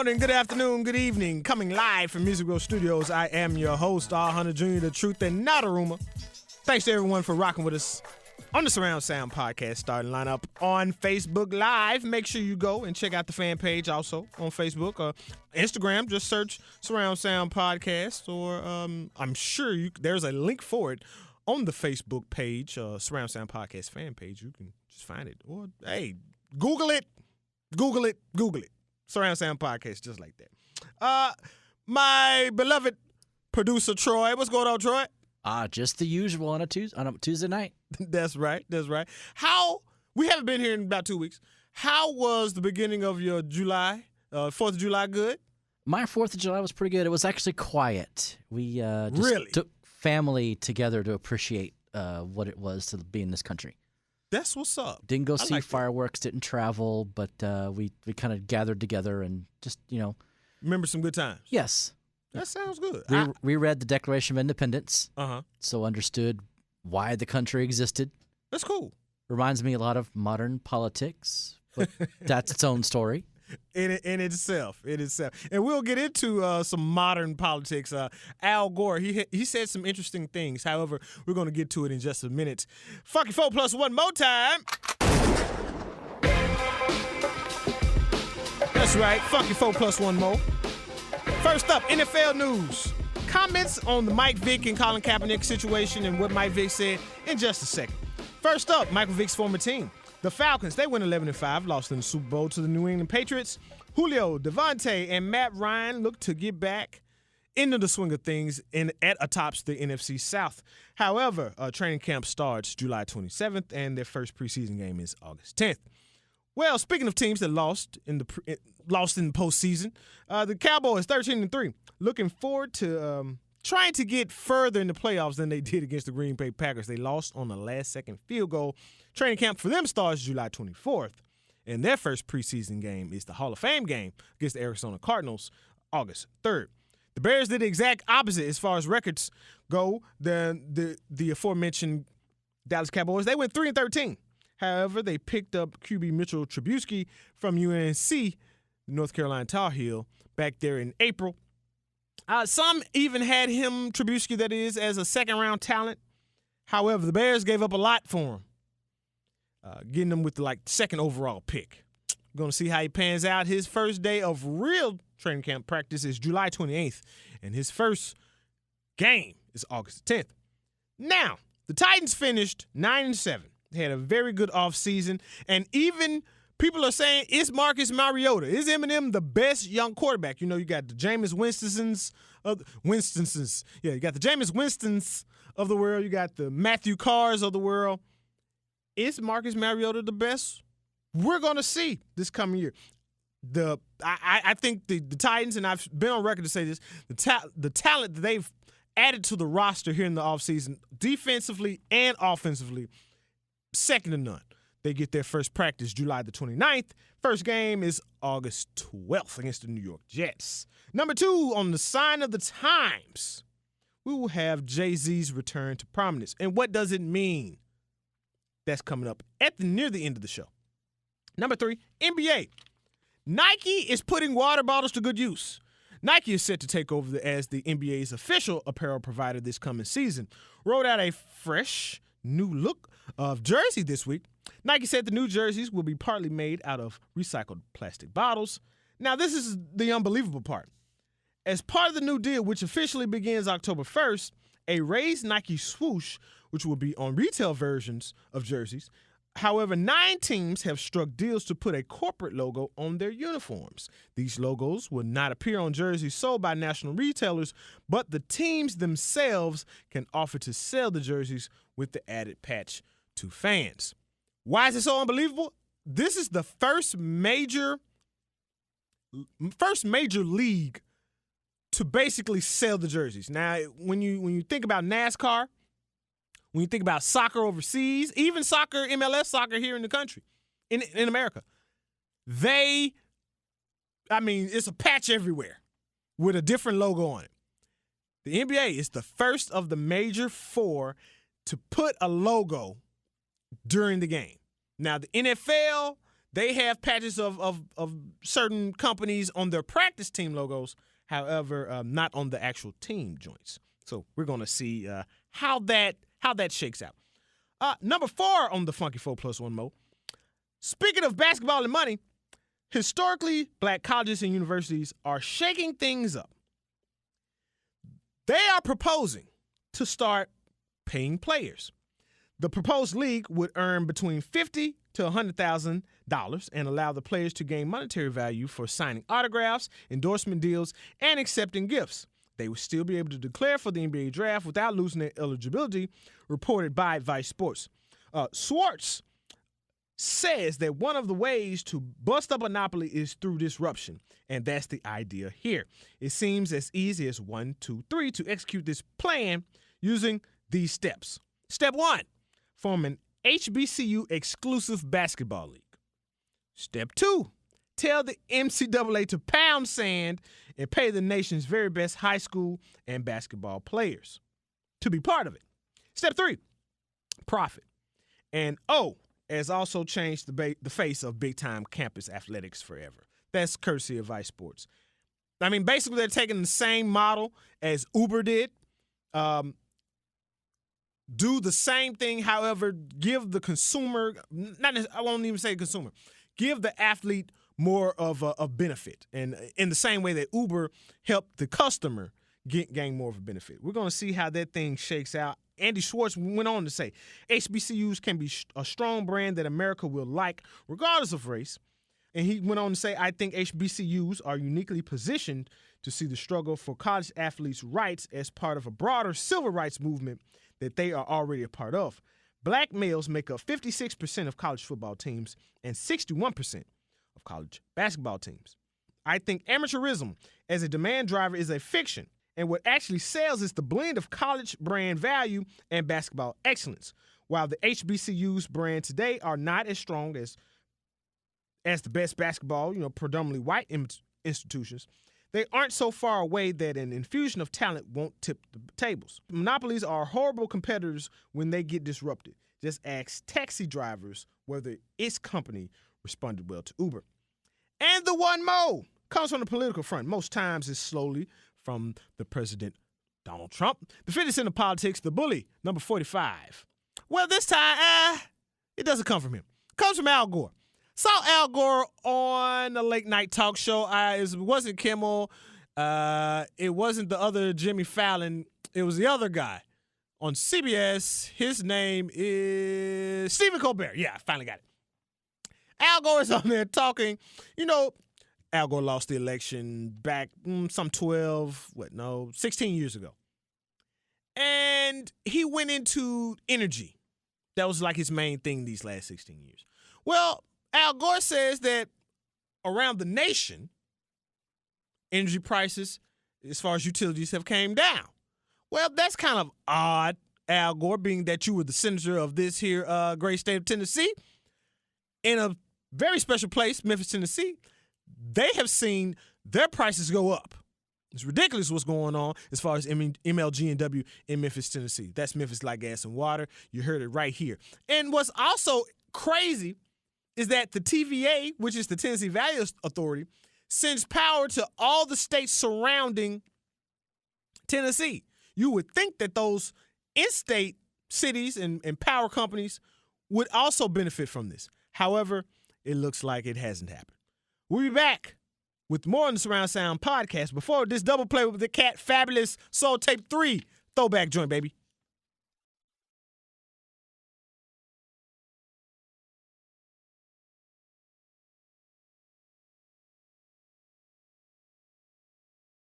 morning, good afternoon, good evening. Coming live from Music Row Studios, I am your host, R. Hunter Jr., the truth and not a rumor. Thanks to everyone for rocking with us on the Surround Sound Podcast starting lineup on Facebook Live. Make sure you go and check out the fan page also on Facebook or Instagram. Just search Surround Sound Podcast, or I'm sure there's a link for it on the Facebook page, Surround Sound Podcast fan page. You can just find it. Or, hey, Google it. Surround Sound Podcast, just like that. My beloved producer, Troy. What's going on, Troy? Just the usual on a Tuesday night. That's right. We haven't been here in about 2 weeks. How was the beginning of your July, 4th of July good? My 4th of July was pretty good. It was actually quiet. We just took family together to appreciate what it was to be in this country. That's what's up. Didn't go see fireworks, didn't travel, but we kind of gathered together and just, remember some good times. Yes. That sounds good. We read the Declaration of Independence, so understood why the country existed. That's cool. Reminds me a lot of modern politics, but that's its own story. In itself. And we'll get into some modern politics. Al Gore, he said some interesting things. However, we're going to get to it in just a minute. Funky 4 plus one more time. That's right. Funky 4 plus one more. First up, NFL news. Comments on the Mike Vick and Colin Kaepernick situation and what Mike Vick said in just a second. First up, Michael Vick's former team. The Falcons, they went 11-5, lost in the Super Bowl to the New England Patriots. Julio, Devontae, and Matt Ryan look to get back into the swing of things at atop the NFC South. However, training camp starts July 27th, and their first preseason game is August 10th. Well, speaking of teams that lost in the postseason, the Cowboys 13-3, looking forward to trying to get further in the playoffs than they did against the Green Bay Packers. They lost on the last-second field goal. Training camp for them starts July 24th, and their first preseason game is the Hall of Fame game against the Arizona Cardinals, August 3rd. The Bears did the exact opposite as far as records go. The aforementioned Dallas Cowboys, they went 3-13. However, they picked up QB Mitchell Trubisky from UNC, North Carolina Tar Heel, back there in April. Some even had him, Trubisky that is, as a second-round talent. However, the Bears gave up a lot for him, getting him with the second overall pick. We're going to see how he pans out. His first day of real training camp practice is July 28th, and his first game is August 10th. Now, the Titans finished 9-7. They had a very good offseason, and even people are saying, is Marcus Mariota, is Eminem the best young quarterback? You got the Jameis Winstons. You got the Jameis Winstons of the world. You got the Matthew Carrs of the world. Is Marcus Mariota the best? We're going to see this coming year. I think the Titans, and I've been on record to say this, the talent that they've added to the roster here in the offseason, defensively and offensively, second to none. They get their first practice July the 29th. First game is August 12th against the New York Jets. Number 2, on the sign of the times, we will have Jay-Z's return to prominence. And what does it mean? That's coming up near the end of the show. Number 3, NBA. Nike is putting water bottles to good use. Nike is set to take over as the NBA's official apparel provider this coming season. Rolled out a fresh new look of jersey this week. Nike said the new jerseys will be partly made out of recycled plastic bottles. Now, this is the unbelievable part. As part of the new deal, which officially begins October 1st, a raised Nike swoosh, which will be on retail versions of jerseys. However, 9 teams have struck deals to put a corporate logo on their uniforms. These logos will not appear on jerseys sold by national retailers, but the teams themselves can offer to sell the jerseys with the added patch to fans. Why is it so unbelievable? This is the first major league to basically sell the jerseys. Now, when you think about NASCAR, when you think about soccer overseas, even soccer, MLS soccer here in the country, in America, it's a patch everywhere with a different logo on it. The NBA is the first of the major 4 to put a logo during the game. Now, the NFL, They have patches of certain companies on their practice team logos, however, not on the actual team joints. So we're going to see how that shakes out. Number 4 on the Funky 4+1 Mo. Speaking of basketball and money, historically black colleges and universities are shaking things up. They are proposing to start paying players. The proposed league would earn between $50,000 to $100,000 and allow the players to gain monetary value for signing autographs, endorsement deals, and accepting gifts. They would still be able to declare for the NBA draft without losing their eligibility, reported by Vice Sports. Schwartz says that one of the ways to bust a monopoly is through disruption, and that's the idea here. It seems as easy as 1, 2, 3 to execute this plan using these steps. Step 1, form an HBCU exclusive basketball league. Step 2, tell the NCAA to pound sand and pay the nation's very best high school and basketball players to be part of it. Step 3, profit. And has also changed the face of big-time campus athletics forever. That's courtesy of Vice Sports. I mean, basically, they're taking the same model as Uber did. Do the same thing, however, give the consumer, I won't even say consumer, give the athlete more of a benefit. And in the same way that Uber helped the customer gain more of a benefit. We're going to see how that thing shakes out. Andy Schwartz went on to say, HBCUs can be a strong brand that America will like, regardless of race. And he went on to say, I think HBCUs are uniquely positioned to see the struggle for college athletes' rights as part of a broader civil rights movement that they are already a part of. Black males make up 56% of college football teams and 61% of college basketball teams. I think amateurism as a demand driver is a fiction, and what actually sells is the blend of college brand value and basketball excellence. While the HBCUs brand today are not as strong as the best basketball, predominantly white institutions, they aren't so far away that an infusion of talent won't tip the tables. Monopolies are horrible competitors when they get disrupted. Just ask taxi drivers whether its company responded well to Uber. And the one more comes from the political front. Most times it's slowly from the president, Donald Trump. The 50 Cent of politics, the bully, number 45. Well, this time, it doesn't come from him. It comes from Al Gore. Saw Al Gore on a late night talk show. It wasn't Kimmel. It wasn't the other Jimmy Fallon. It was the other guy on CBS. His name is Stephen Colbert. Yeah, I finally got it. Al Gore is on there talking. Al Gore lost the election back some 16 years ago. And he went into energy. That was like his main thing these last 16 years. Well, Al Gore says that around the nation, energy prices, as far as utilities, have came down. Well, that's kind of odd, Al Gore, being that you were the senator of this here great state of Tennessee. In a very special place, Memphis, Tennessee, they have seen their prices go up. It's ridiculous what's going on as far as MLG&W in Memphis, Tennessee. That's Memphis Like Gas and Water. You heard it right here. And what's also crazy is that the TVA, which is the Tennessee Valley Authority, sends power to all the states surrounding Tennessee. You would think that those in-state cities and power companies would also benefit from this. However, it looks like it hasn't happened. We'll be back with more on the Surround Sound podcast before this double play with the Cat Fabulous Soul Tape 3 throwback joint, baby.